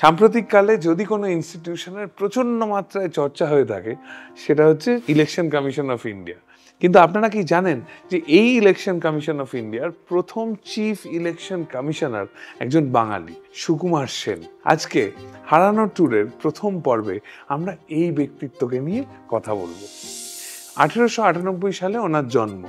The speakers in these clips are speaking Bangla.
সাম্প্রতিককালে যদি কোনো ইনস্টিটিউশনের প্রচণ্ড মাত্রায় চর্চা হয়ে থাকে সেটা হচ্ছে ইলেকশন কমিশন অফ ইন্ডিয়া। কিন্তু আপনারা কি জানেন যে এই ইলেকশন কমিশন অফ ইন্ডিয়ার প্রথম চিফ ইলেকশন কমিশনার একজন বাঙালি, সুকুমার সেন। আজকে হারানো ট্যুরের প্রথম পর্বে আমরা এই ব্যক্তিত্বকে নিয়ে কথা বলবো। 1898 সালে ওনার জন্ম।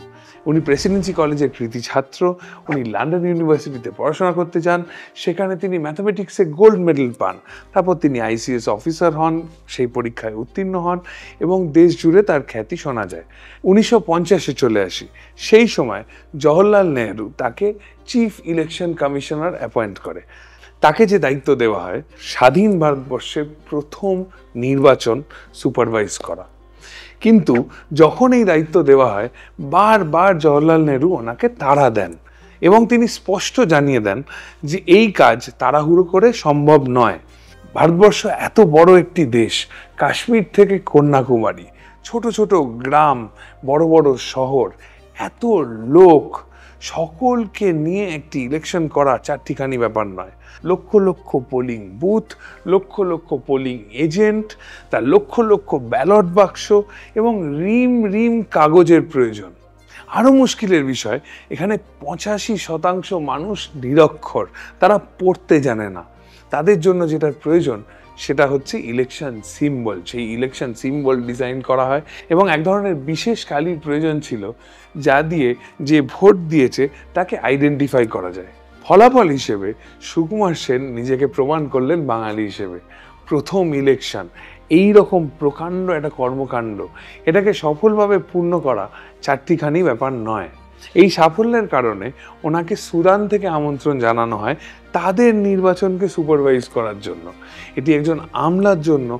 উনি প্রেসিডেন্সি কলেজের কৃতি ছাত্র। উনি লন্ডন ইউনিভার্সিটিতে পড়াশোনা করতে যান, সেখানে তিনি ম্যাথামেটিক্সে গোল্ড মেডেল পান। তারপর তিনি আইসিএস অফিসার হন, সেই পরীক্ষায় উত্তীর্ণ হন এবং দেশ জুড়ে তার খ্যাতি শোনা যায়। 1950-এ চলে আসি। সেই সময় জওহরলাল নেহরু তাকে চিফ ইলেকশন কমিশনার অ্যাপয়েন্ট করে। তাকে যে দায়িত্ব দেওয়া হয় স্বাধীন ভারতবর্ষের প্রথম নির্বাচন সুপারভাইজ করা। কিন্তু যখন এই দায়িত্ব দেওয়া হয় বারবার জওহরলাল নেহরু ওনাকে তাড়া দেন এবং তিনি স্পষ্ট জানিয়ে দেন যে এই কাজ তাড়াহুড়ো করে সম্ভব নয়। ভারতবর্ষ এত বড় একটি দেশ, কাশ্মীর থেকে কন্যাকুমারী, ছোট ছোট গ্রাম, বড় বড় শহর, এত লোক, সকলকে নিয়ে একটি ইলেকশন করা চারটিখানি ব্যাপার নয়। Lakh lakh polling booth, lakh lakh polling agent, তার লক্ষ লক্ষ ব্যালট বাক্স এবং রিম রিম কাগজের প্রয়োজন। আরও মুশকিলের বিষয়, এখানে 85% মানুষ নিরক্ষর, তারা পড়তে জানে না। তাদের জন্য যেটার প্রয়োজন সেটা হচ্ছে ইলেকশন সিম্বল। সেই ইলেকশন সিম্বল ডিজাইন করা হয় এবং এক ধরনের বিশেষ কালির প্রয়োজন ছিল যা দিয়ে যে ভোট দিয়েছে তাকে আইডেন্টিফাই করা যায়। ফলাফল হিসেবে সুকুমার সেন নিজেকে প্রমাণ করলেন বাঙালি হিসেবে। প্রথম ইলেকশন, এই রকম প্রকাণ্ড একটা কর্মকাণ্ড, এটাকে সফলভাবে পূর্ণ করা চারটিখানি ব্যাপার নয়। এই সাফল্যের কারণে ওনাকে সুদান থেকে আমন্ত্রণ জানানো হয় তাদের নির্বাচনকে সুপারভাইজ করার জন্য। এটি একজন আমলার জন্য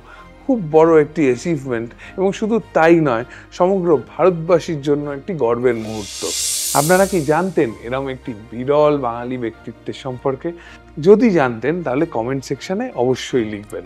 খুব বড় একটি অ্যাচিভমেন্ট এবং শুধু তাই নয়, সমগ্র ভারতবাসীর জন্য একটি গর্বের মুহূর্ত। আপনারা কি জানতেন এরকম একটি বিরল বাঙালি ব্যক্তিত্বের সম্পর্কে? যদি জানতেন তাহলে কমেন্ট সেকশনে অবশ্যই লিখবেন।